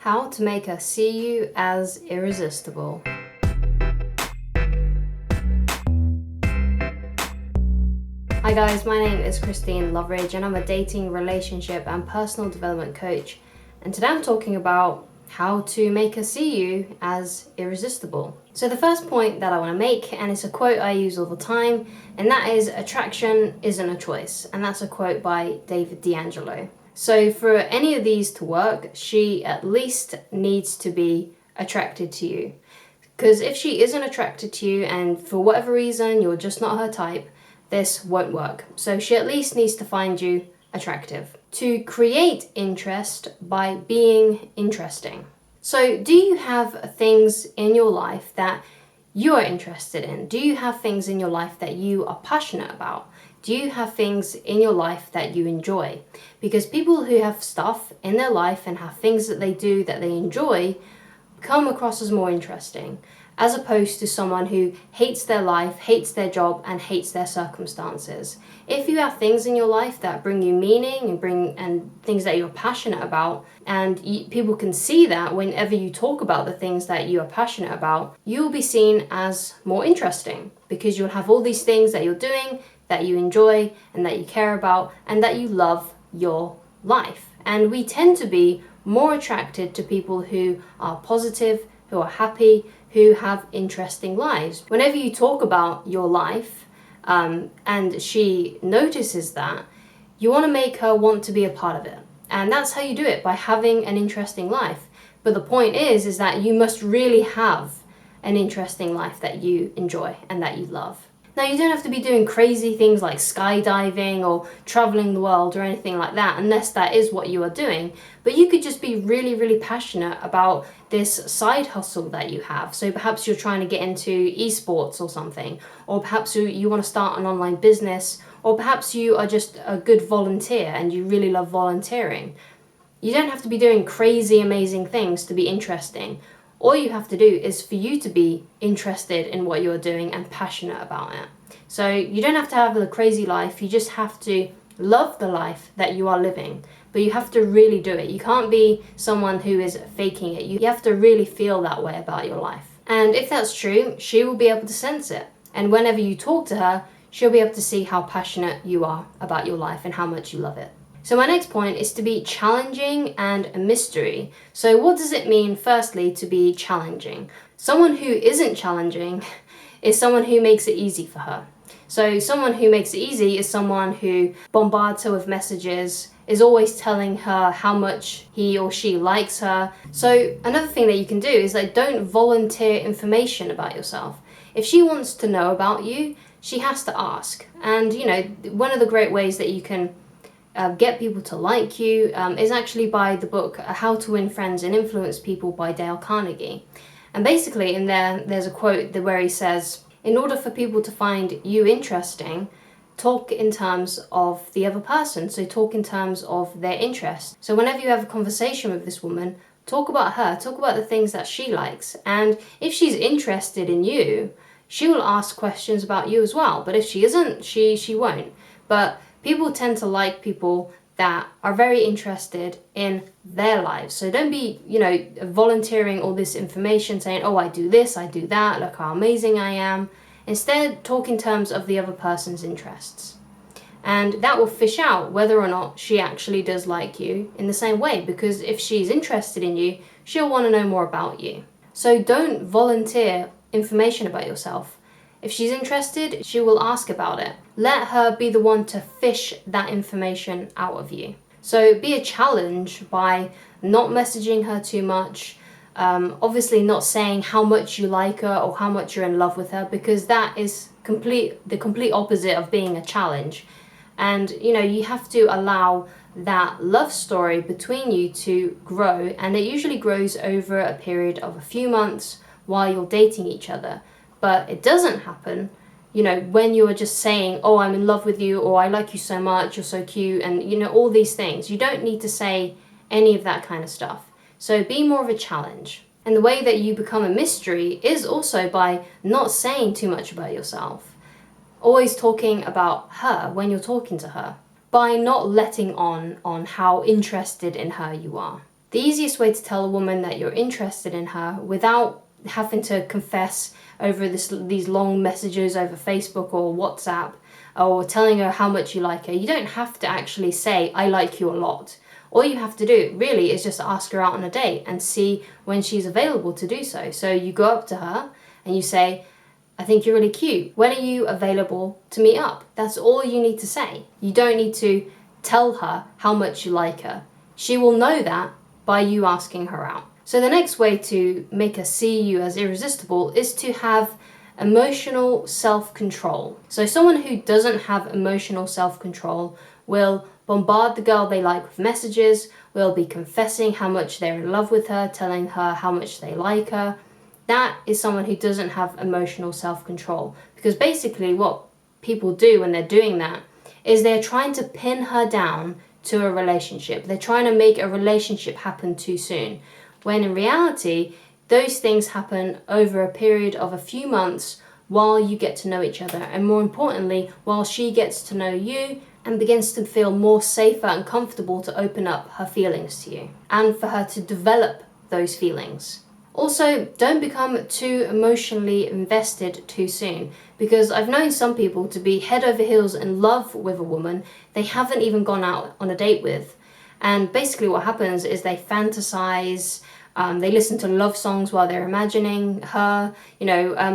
How to make her see you as irresistible. Hi guys, my name is Christine Loveridge and I'm a dating, relationship and personal development coach. And today I'm talking about how to make her see you as irresistible. So the first point that I want to make, and it's a quote I use all the time, and that is, attraction isn't a choice. And that's a quote by David D'Angelo. So for any of these to work, she at least needs to be attracted to you. Because if she isn't attracted to you and for whatever reason you're just not her type, this won't work. So she at least needs to find you attractive. To create interest by being interesting. So do you have things in your life that you are interested in? Do you have things in your life that you are passionate about? Do you have things in your life that you enjoy? Because people who have stuff in their life and have things that they do that they enjoy come across as more interesting, as opposed to someone who hates their life, hates their job, and hates their circumstances. If you have things in your life that bring you meaning and things that you're passionate about, and people can see that whenever you talk about the things that you are passionate about, you'll be seen as more interesting because you'll have all these things that you're doing that you enjoy and that you care about and that you love your life. And we tend to be more attracted to people who are positive, who are happy, who have interesting lives. Whenever you talk about your life and she notices that, you want to make her want to be a part of it. And that's how you do it, by having an interesting life. But the point is that you must really have an interesting life that you enjoy and that you love. Now, you don't have to be doing crazy things like skydiving or traveling the world or anything like that, unless that is what you are doing. But you could just be really, really passionate about this side hustle that you have. So perhaps you're trying to get into esports or something, or perhaps you want to start an online business, or perhaps you are just a good volunteer and you really love volunteering. You don't have to be doing crazy, amazing things to be interesting. All you have to do is for you to be interested in what you're doing and passionate about it. So you don't have to have a crazy life, you just have to love the life that you are living. But you have to really do it. You can't be someone who is faking it. You have to really feel that way about your life. And if that's true, she will be able to sense it. And whenever you talk to her, she'll be able to see how passionate you are about your life and how much you love it. So my next point is to be challenging and a mystery. So what does it mean, firstly, to be challenging? Someone who isn't challenging is someone who makes it easy for her. So someone who makes it easy is someone who bombards her with messages, is always telling her how much he or she likes her. So another thing that you can do is don't volunteer information about yourself. If she wants to know about you, she has to ask. And one of the great ways that you can get people to like you is actually by the book How to Win Friends and Influence People by Dale Carnegie. And basically in there's a quote where he says, in order for people to find you interesting, talk in terms of the other person. So talk in terms of their interests. So whenever you have a conversation with this woman, talk about her, talk about the things that she likes. And if she's interested in you, she will ask questions about you as well. But if she isn't, she won't. But people tend to like people that are very interested in their lives. So don't be, volunteering all this information saying, oh, I do this, I do that, look how amazing I am. Instead, talk in terms of the other person's interests. And that will fish out whether or not she actually does like you in the same way, because if she's interested in you, she'll want to know more about you. So don't volunteer information about yourself. If she's interested, she will ask about it. Let her be the one to fish that information out of you. So be a challenge by not messaging her too much, obviously not saying how much you like her or how much you're in love with her, because that is the complete opposite of being a challenge. And you have to allow that love story between you to grow, and it usually grows over a period of a few months while you're dating each other. But it doesn't happen, when you are just saying, oh, I'm in love with you, or I like you so much, you're so cute, and all these things. You don't need to say any of that kind of stuff. So be more of a challenge. And the way that you become a mystery is also by not saying too much about yourself. Always talking about her when you're talking to her. By not letting on how interested in her you are. The easiest way to tell a woman that you're interested in her without having to confess over these long messages over Facebook or WhatsApp, or telling her how much you like her. You don't have to actually say, I like you a lot. All you have to do really is just ask her out on a date and see when she's available to do so. So you go up to her and you say, I think you're really cute. When are you available to meet up? That's all you need to say. You don't need to tell her how much you like her. She will know that by you asking her out. So the next way to make her see you as irresistible is to have emotional self-control. So someone who doesn't have emotional self-control will bombard the girl they like with messages, will be confessing how much they're in love with her, telling her how much they like her. That is someone who doesn't have emotional self-control. Because basically what people do when they're doing that is they're trying to pin her down to a relationship. They're trying to make a relationship happen too soon. When in reality, those things happen over a period of a few months while you get to know each other, and more importantly, while she gets to know you and begins to feel more safer and comfortable to open up her feelings to you, and for her to develop those feelings. Also, don't become too emotionally invested too soon, because I've known some people to be head over heels in love with a woman they haven't even gone out on a date with. And basically what happens is they fantasize, they listen to love songs while they're imagining her,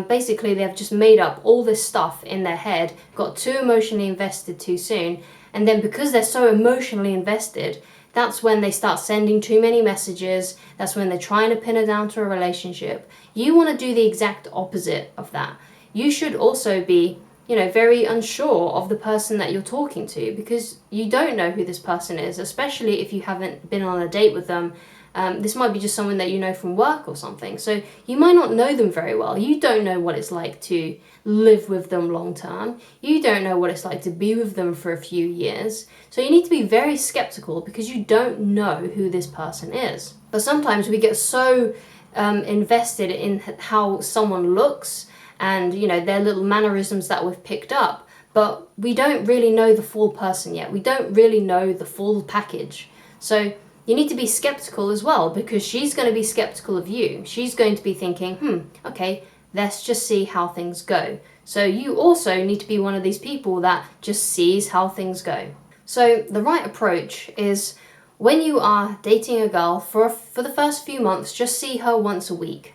basically they've just made up all this stuff in their head, got too emotionally invested too soon, and then because they're so emotionally invested, that's when they start sending too many messages, that's when they're trying to pin her down to a relationship. You want to do the exact opposite of that. You should also be, very unsure of the person that you're talking to, because you don't know who this person is, especially if you haven't been on a date with them. This might be just someone that you know from work or something, so you might not know them very well. You don't know what it's like to live with them long term. You don't know what it's like to be with them for a few years. So you need to be very skeptical because you don't know who this person is. But sometimes we get so invested in how someone looks and their little mannerisms that we've picked up, but we don't really know the full person yet. We don't really know the full package. So you need to be skeptical as well, because she's going to be skeptical of you. She's going to be thinking, okay, let's just see how things go. So you also need to be one of these people that just sees how things go. So the right approach is, when you are dating a girl for the first few months, just see her once a week.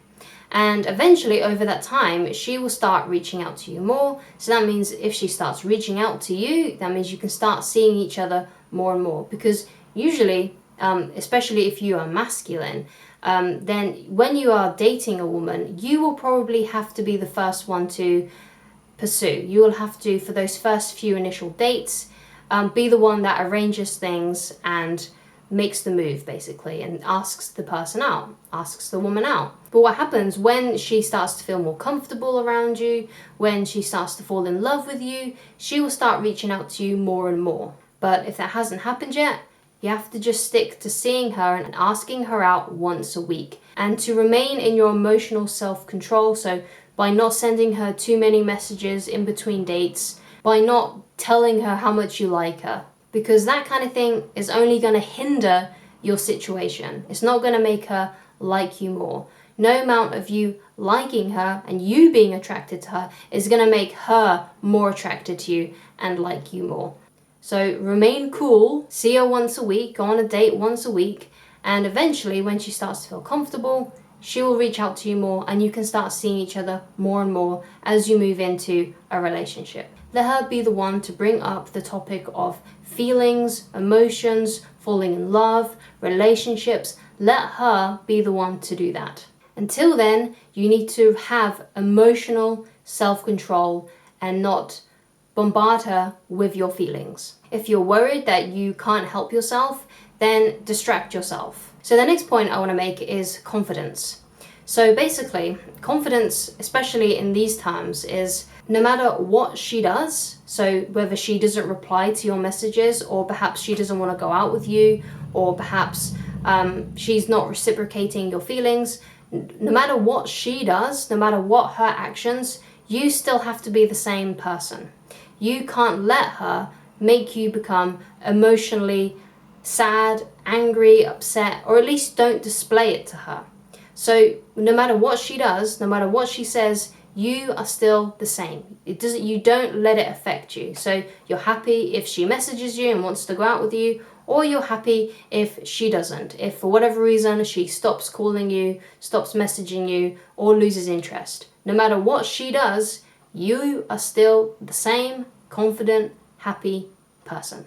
And eventually over that time, she will start reaching out to you more. So that means if she starts reaching out to you, that means you can start seeing each other more and more. Because usually, especially if you are masculine, then when you are dating a woman, you will probably have to be the first one to pursue. You will have to, for those first few initial dates, be the one that arranges things and makes the move, basically, and asks the person out, asks the woman out. But what happens when she starts to feel more comfortable around you, when she starts to fall in love with you, she will start reaching out to you more and more. But if that hasn't happened yet, you have to just stick to seeing her and asking her out once a week. And to remain in your emotional self-control, so by not sending her too many messages in between dates, by not telling her how much you like her, because that kind of thing is only going to hinder your situation. It's not going to make her like you more. No amount of you liking her and you being attracted to her is going to make her more attracted to you and like you more. So remain cool, see her once a week, go on a date once a week, and eventually when she starts to feel comfortable, she will reach out to you more and you can start seeing each other more and more as you move into a relationship. Let her be the one to bring up the topic of feelings, emotions, falling in love, relationships. Let her be the one to do that. Until then, you need to have emotional self-control and not bombard her with your feelings. If you're worried that you can't help yourself, then distract yourself. So the next point I want to make is confidence. So basically, confidence, especially in these terms, is no matter what she does, so whether she doesn't reply to your messages, or perhaps she doesn't want to go out with you, or perhaps she's not reciprocating your feelings, no matter what she does, no matter what her actions, you still have to be the same person. You can't let her make you become emotionally sad, angry, upset, or at least don't display it to her. So no matter what she does, no matter what she says, you are still the same. You don't let it affect you. So you're happy if she messages you and wants to go out with you, or you're happy if she doesn't. If for whatever reason she stops calling you, stops messaging you, or loses interest. No matter what she does, you are still the same confident, happy person.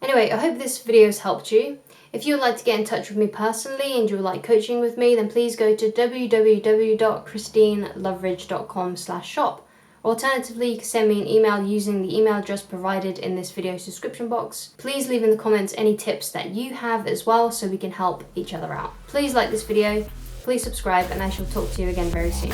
Anyway, I hope this video has helped you. If you would like to get in touch with me personally and you would like coaching with me, then please go to www.christineloveridge.com/shop. Alternatively, you can send me an email using the email address provided in this video's description box. Please leave in the comments any tips that you have as well so we can help each other out. Please like this video, please subscribe, and I shall talk to you again very soon.